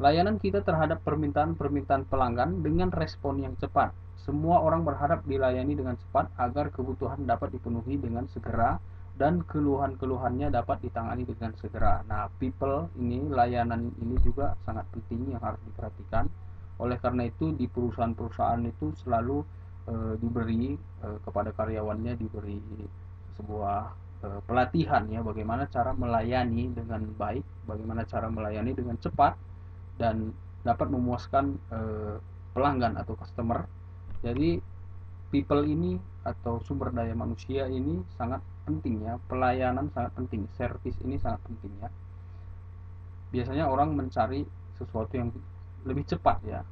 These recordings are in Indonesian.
Layanan kita terhadap permintaan-permintaan pelanggan dengan respon yang cepat. Semua orang berharap dilayani dengan cepat agar kebutuhan dapat dipenuhi dengan segera dan keluhan-keluhannya dapat ditangani dengan segera. Nah, people ini, layanan ini juga sangat penting yang harus diperhatikan. Oleh karena itu di perusahaan-perusahaan itu selalu diberi kepada karyawannya diberi sebuah pelatihan ya, bagaimana cara melayani dengan baik, bagaimana cara melayani dengan cepat dan dapat memuaskan pelanggan atau customer. Jadi people ini atau sumber daya manusia ini sangat penting ya, pelayanan sangat penting, service ini sangat penting ya. Biasanya orang mencari sesuatu yang lebih cepat ya.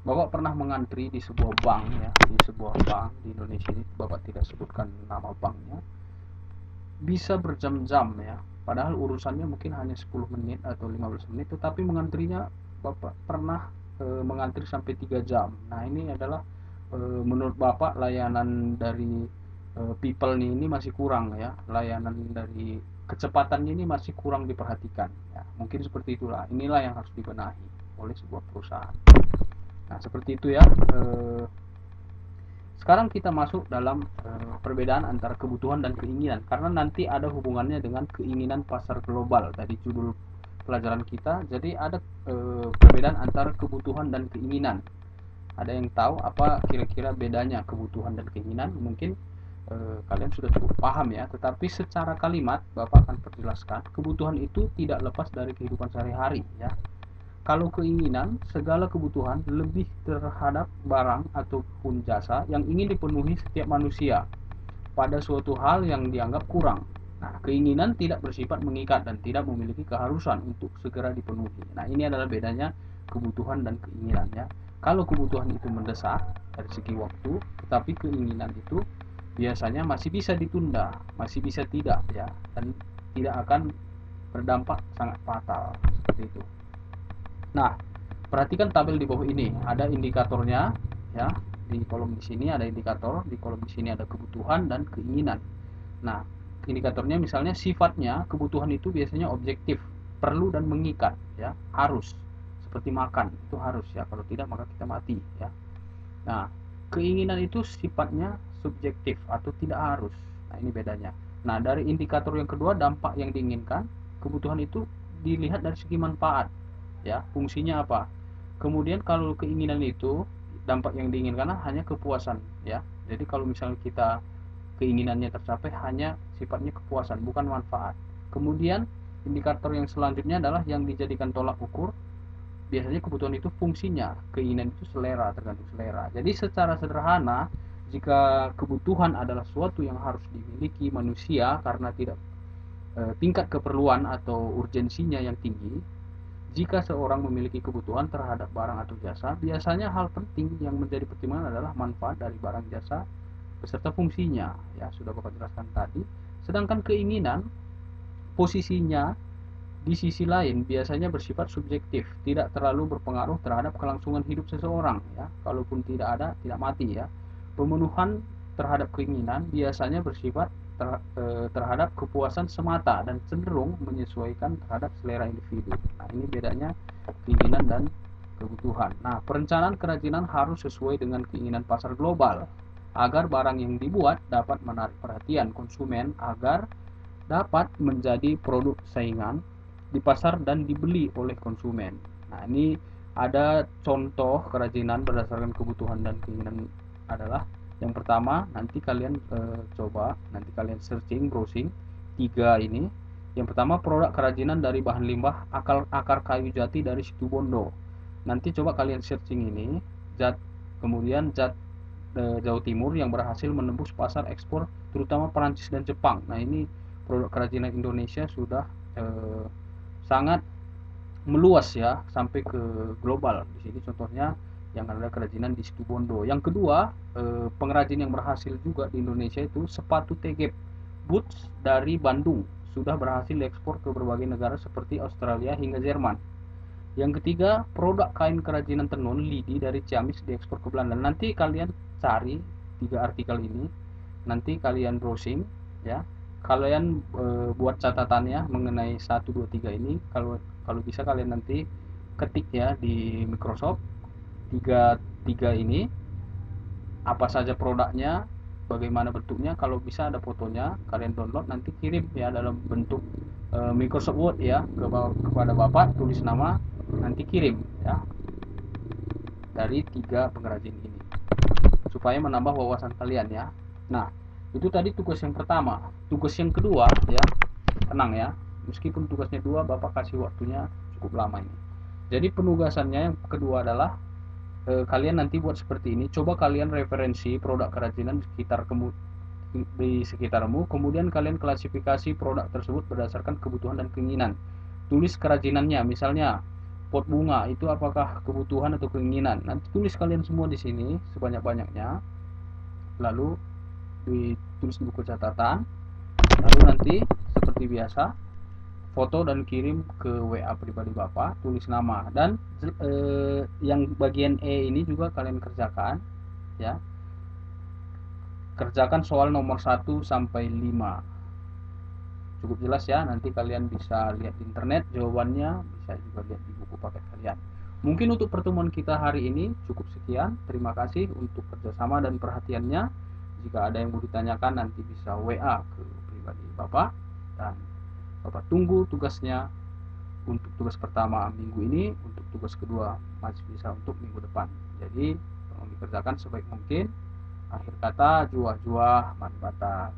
Bapak pernah mengantri di sebuah bank ya, di sebuah bank di Indonesia ini, Bapak tidak sebutkan nama banknya, bisa berjam-jam ya. Padahal urusannya mungkin hanya 10 menit atau 15 menit, tetapi mengantrinya Bapak pernah mengantri sampai 3 jam. Nah, ini adalah menurut Bapak layanan dari people ini masih kurang ya. Layanan dari kecepatannya ini masih kurang diperhatikan ya. Mungkin seperti itulah. Inilah yang harus dibenahi oleh sebuah perusahaan. Nah, seperti itu ya. Sekarang kita masuk dalam perbedaan antara kebutuhan dan keinginan, karena nanti ada hubungannya dengan keinginan pasar global dari judul pelajaran kita. Jadi ada perbedaan antara kebutuhan dan keinginan. Ada yang tahu apa kira-kira bedanya kebutuhan dan keinginan? Mungkin kalian sudah cukup paham ya, tetapi secara kalimat Bapak akan perjelaskan. Kebutuhan itu tidak lepas dari kehidupan sehari-hari ya. Kalau keinginan, segala kebutuhan lebih terhadap barang ataupun jasa yang ingin dipenuhi setiap manusia pada suatu hal yang dianggap kurang. Nah, keinginan tidak bersifat mengikat dan tidak memiliki keharusan untuk segera dipenuhi. Nah, ini adalah bedanya kebutuhan dan keinginan ya. Kalau kebutuhan itu mendesak dari segi waktu, tetapi keinginan itu biasanya masih bisa ditunda, masih bisa tidak ya, dan tidak akan berdampak sangat fatal seperti itu. Nah, perhatikan tabel di bawah ini, ada indikatornya ya. Di kolom di sini ada indikator, di kolom di sini ada kebutuhan dan keinginan. Nah, indikatornya misalnya sifatnya kebutuhan itu biasanya objektif, perlu dan mengikat ya, harus. Seperti makan, itu harus ya, kalau tidak maka kita mati ya. Nah, keinginan itu sifatnya subjektif atau tidak harus. Nah, ini bedanya. Nah, dari indikator yang kedua, dampak yang diinginkan, kebutuhan itu dilihat dari segi manfaat ya, fungsinya apa. Kemudian kalau keinginan itu dampak yang diinginkan hanya kepuasan ya. Jadi kalau misalnya kita keinginannya tercapai hanya sifatnya kepuasan bukan manfaat. Kemudian indikator yang selanjutnya adalah yang dijadikan tolak ukur. Biasanya kebutuhan itu fungsinya, keinginan itu selera, tergantung selera. Jadi secara sederhana, jika kebutuhan adalah suatu yang harus dimiliki manusia karena tidak tingkat keperluan atau urgensinya yang tinggi, jika seorang memiliki kebutuhan terhadap barang atau jasa, biasanya hal penting yang menjadi pertimbangan adalah manfaat dari barang jasa beserta fungsinya. Ya, sudah Bapak jelaskan tadi. Sedangkan keinginan, posisinya di sisi lain biasanya bersifat subjektif, tidak terlalu berpengaruh terhadap kelangsungan hidup seseorang. Ya, kalaupun tidak ada, tidak mati ya. Pemenuhan terhadap keinginan biasanya bersifat terhadap kepuasan semata dan cenderung menyesuaikan terhadap selera individu. Nah, ini bedanya keinginan dan kebutuhan. Nah, perencanaan kerajinan harus sesuai dengan keinginan pasar global agar barang yang dibuat dapat menarik perhatian konsumen agar dapat menjadi produk saingan di pasar dan dibeli oleh konsumen. Nah, ini ada contoh kerajinan berdasarkan kebutuhan dan keinginan adalah yang pertama, nanti kalian coba, nanti kalian searching, browsing tiga ini. Yang pertama, produk kerajinan dari bahan limbah akar kayu jati dari situ Bondo. Nanti coba kalian searching ini, kemudian zat Jawa Timur yang berhasil menembus pasar ekspor terutama Perancis dan Jepang. Nah, ini produk kerajinan Indonesia sudah sangat meluas ya sampai ke global. Di sini contohnya yang ada kerajinan di Situbondo. Yang kedua, pengrajin yang berhasil juga di Indonesia itu sepatu tegep boots dari Bandung sudah berhasil diekspor ke berbagai negara seperti Australia hingga Jerman. Yang ketiga, produk kain kerajinan tenun lidi dari Ciamis diekspor ke Belanda. Nanti kalian cari tiga artikel ini, nanti kalian browsing ya. kalian buat catatannya mengenai 1, 2, 3 ini. Kalau bisa kalian nanti ketik ya di Microsoft tiga tiga ini, apa saja produknya, bagaimana bentuknya, kalau bisa ada fotonya, kalian download nanti kirim ya dalam bentuk Microsoft Word ya kepada bapak, tulis nama, nanti kirim ya dari 3 pengrajin ini supaya menambah wawasan kalian ya. Nah, itu tadi tugas yang pertama. Tugas yang kedua ya, tenang ya, meskipun tugasnya 2, bapak kasih waktunya cukup lama ini. Jadi penugasannya yang kedua adalah kalian nanti buat seperti ini. Coba kalian referensi produk kerajinan di sekitarmu, kemudian kalian klasifikasi produk tersebut berdasarkan kebutuhan dan keinginan. Tulis kerajinannya, misalnya pot bunga itu apakah kebutuhan atau keinginan. Nanti tulis kalian semua di sini sebanyak-banyaknya, lalu ditulis di buku catatan, lalu nanti seperti biasa foto dan kirim ke WA pribadi bapak, tulis nama, dan yang bagian E ini juga kalian kerjakan ya. Kerjakan soal nomor 1 sampai 5. Cukup jelas ya, nanti kalian bisa lihat di internet jawabannya, bisa juga lihat di buku paket kalian. Mungkin untuk pertemuan kita hari ini cukup sekian. Terima kasih untuk kerjasama dan perhatiannya. Jika ada yang mau ditanyakan nanti bisa WA ke pribadi bapak, dan bapak tunggu tugasnya untuk tugas pertama minggu ini, untuk tugas kedua masih bisa untuk minggu depan. Jadi tolong dikerjakan sebaik mungkin. Akhir kata, juah-juah, manbata.